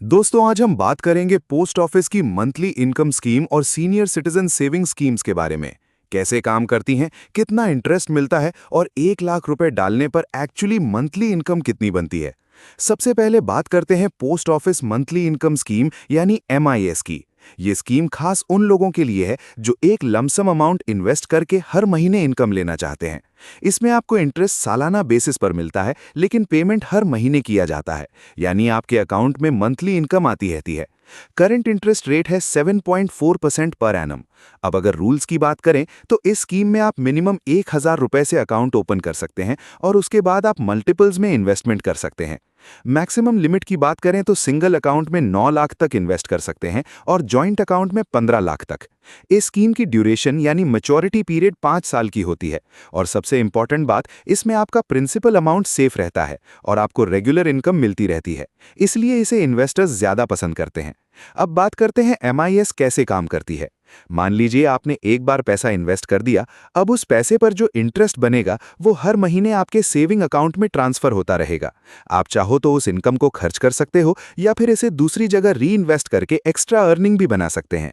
दोस्तों आज हम बात करेंगे पोस्ट ऑफिस की मंथली इनकम स्कीम और सीनियर सिटीजन सेविंग स्कीम्स के बारे में। कैसे काम करती हैं, कितना इंटरेस्ट मिलता है और 1 लाख रुपए डालने पर एक्चुअली मंथली इनकम कितनी बनती है। सबसे पहले बात करते हैं post office monthly income scheme यानी एमआईएस की। ये स्कीम खास उन लोगों के लिए है जो एक लमसम अमाउंट इन्वेस्ट करके हर महीने इनकम लेना चाहते हैं। इसमें आपको इंटरेस्ट सालाना बेसिस पर मिलता है, लेकिन पेमेंट हर महीने किया जाता है, यानी आपके अकाउंट में मंथली इनकम आती रहती है। करंट इंटरेस्ट रेट है 7.4% पर एनम। अब अगर रूल्स की बात करें तो इस स्कीम में आप मिनिमम 1,000 रुपए से अकाउंट ओपन कर सकते हैं और उसके बाद आप मल्टीपल्स में इन्वेस्टमेंट कर सकते हैं। मैक्सिमम लिमिट की बात करें तो सिंगल अकाउंट में 9 लाख तक इन्वेस्ट कर सकते हैं और जॉइंट अकाउंट में 15 लाख तक। इस स्कीम की ड्यूरेशन यानी मैच्योरिटी पीरियड 5 साल की होती है और सबसे इंपॉर्टेंट बात, इसमें आपका प्रिंसिपल अमाउंट सेफ रहता है और आपको रेगुलर इनकम मिलती रहती है। इसलिए इसे इन्वेस्टर्स ज्यादा पसंद करते हैं। अब बात करते हैं एमआईएस कैसे काम करती है। मान लीजिए आपने एक बार पैसा इन्वेस्ट कर दिया। अब उस पैसे पर जो इंटरेस्ट बनेगा वो हर महीने आपके सेविंग अकाउंट में ट्रांसफर होता रहेगा। आप चाहो तो उस इनकम को खर्च कर सकते हो या फिर इसे दूसरी जगह री इन्वेस्ट करके एक्स्ट्रा अर्निंग भी बना सकते हैं।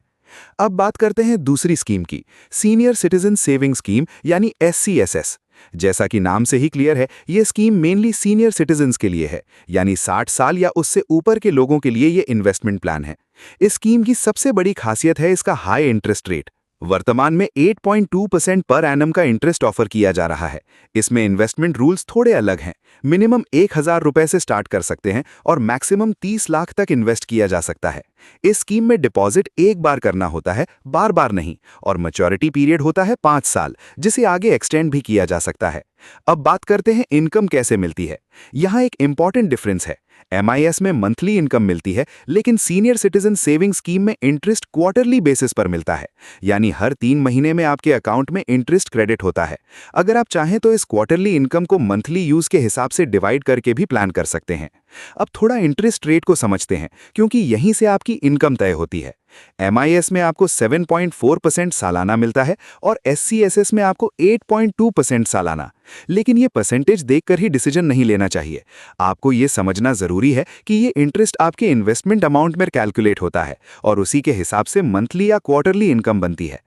अब बात करते हैं दूसरी स्कीम की, सीनियर सिटीजन सेविंग स्कीम यानी एससीएसएस। जैसा कि नाम से ही क्लियर है, ये स्कीम मेनली सीनियर सिटीजन्स के लिए है, यानी 60 साल या उससे ऊपर के लोगों के लिए ये इन्वेस्टमेंट प्लान है। इस स्कीम की सबसे बड़ी खासियत है इसका हाई इंटरेस्ट रेट। वर्तमान में 8.2% पर एनम का इंटरेस्ट ऑफर किया जा रहा है। इसमें इन्वेस्टमेंट रूल्स थोड़े अलग हैं। मिनिमम 1,000 रुपए से स्टार्ट कर सकते हैं और मैक्सिमम 30 लाख तक इन्वेस्ट किया जा सकता है। इस स्कीम में डिपॉजिट एक बार करना होता है, बार बार नहीं, और मैच्योरिटी पीरियड होता है 5 साल, जिसे आगे एक्सटेंड भी किया जा सकता है। अब बात करते हैं इनकम कैसे मिलती है। यहाँ एक इंपॉर्टेंट डिफरेंस है। एमआईएस में मंथली इनकम मिलती है, लेकिन सीनियर सिटीजन सेविंग स्कीम में इंटरेस्ट क्वार्टरली बेसिस पर मिलता है, यानी हर 3 महीने में आपके अकाउंट में इंटरेस्ट क्रेडिट होता है। अगर आप चाहें तो इस क्वार्टरली इनकम को मंथली यूज के हिसाब से डिवाइड करके भी प्लान कर सकते हैं। अब थोड़ा इंटरेस्ट रेट को समझते हैं, क्योंकि यहीं से आपकी इनकम तय होती है। एमआईएस में आपको 7.4% सालाना मिलता है और एससीएसएस में आपको 8.2% सालाना। लेकिन ये परसेंटेज देखकर ही डिसीजन नहीं लेना चाहिए। आपको ये समझना जरूरी है कि ये इंटरेस्ट आपके इन्वेस्टमेंट अमाउंट में कैलकुलेट होता है और उसी के हिसाब से मंथली या क्वार्टरली इनकम बनती है।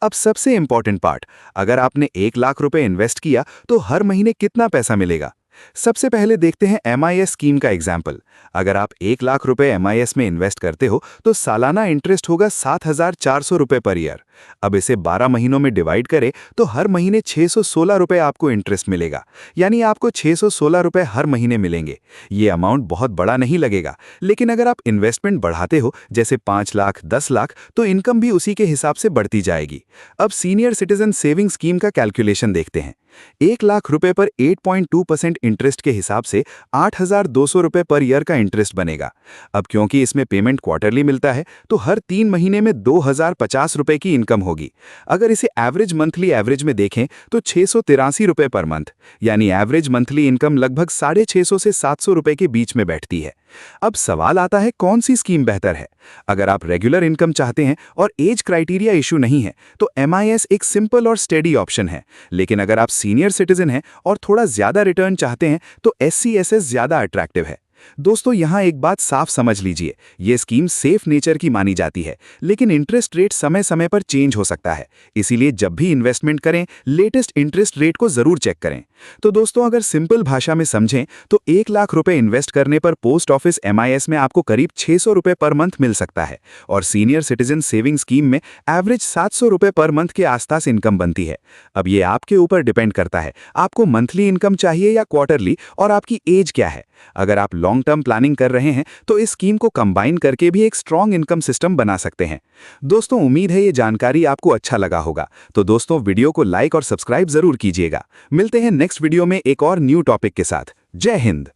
अब सबसे इंपॉर्टेंट पार्ट, अगर आपने 1 लाख रुपए इन्वेस्ट किया तो हर महीने कितना पैसा मिलेगा। सबसे पहले देखते हैं एमआईएस स्कीम का एग्जाम्पल। अगर आप 1 लाख रुपए एमआईएस में इन्वेस्ट करते हो तो सालाना इंटरेस्ट होगा 7,400 रुपए पर ईयर। अब इसे 12 महीनों में डिवाइड करें तो हर महीने 616 रुपए आपको इंटरेस्ट मिलेगा, यानी आपको 616 रुपए हर महीने मिलेंगे। ये अमाउंट बहुत बड़ा नहीं लगेगा, लेकिन अगर आप इन्वेस्टमेंट बढ़ाते हो, जैसे 5 लाख, 10 लाख, तो इनकम भी उसी के हिसाब से बढ़ती जाएगी। अब सीनियर सिटीजन सेविंग स्कीम का कैलकुलेशन देखते हैं। 1 लाख रुपए पर 8.2% इंटरेस्ट के हिसाब से 8,200 रुपए पर ईयर का इंटरेस्ट बनेगा। अब क्योंकि इसमें पेमेंट क्वार्टरली मिलता है तो हर 3 महीने में 2,050 रुपए की इनकम होगी। अगर इसे एवरेज मंथली एवरेज में देखें तो 683 रुपए पर मंथ, यानी एवरेज मंथली इनकम लगभग 650 से 700 रुपए के बीच में बैठती है। अब सवाल आता है, कौन सी स्कीम बेहतर है। अगर आप रेगुलर इनकम चाहते हैं और एज क्राइटेरिया इशू नहीं है तो एमआईएस एक सिंपल और स्टेडी ऑप्शन है। लेकिन अगर आप सीनियर सिटीजन हैं और थोड़ा ज्यादा रिटर्न चाहते हैं तो एससीएसएस ज्यादा अट्रैक्टिव है। दोस्तों यहाँ एक बात साफ समझ लीजिए, ये स्कीम सेफ नेचर की मानी जाती है, लेकिन इंटरेस्ट रेट समय समय पर चेंज हो सकता है। इसीलिए जब भी इन्वेस्टमेंट करें, लेटेस्ट इंटरेस्ट रेट को जरूर चेक करें। तो दोस्तों अगर सिंपल भाषा में समझें तो 1 लाख रुपए इन्वेस्ट करने पर पोस्ट ऑफिस एमआईएस में आपको करीब 600 रुपए पर मंथ मिल सकता है और सीनियर सिटीजन सेविंग स्कीम में एवरेज 700 रुपए पर मंथ के आसपास इनकम बनती है। अब ये आपके ऊपर डिपेंड करता है, आपको मंथली इनकम चाहिए या क्वार्टरली, और आपकी एज क्या है। अगर आप लॉन्ग टर्म प्लानिंग कर रहे हैं तो इस स्कीम को कंबाइन करके भी एक स्ट्रॉन्ग इनकम सिस्टम बना सकते हैं। दोस्तों उम्मीद है ये जानकारी आपको अच्छा लगा होगा। तो दोस्तों वीडियो को लाइक और सब्सक्राइब जरूर कीजिएगा। मिलते हैं नेक्स्ट वीडियो में एक और न्यू टॉपिक के साथ। जय हिंद।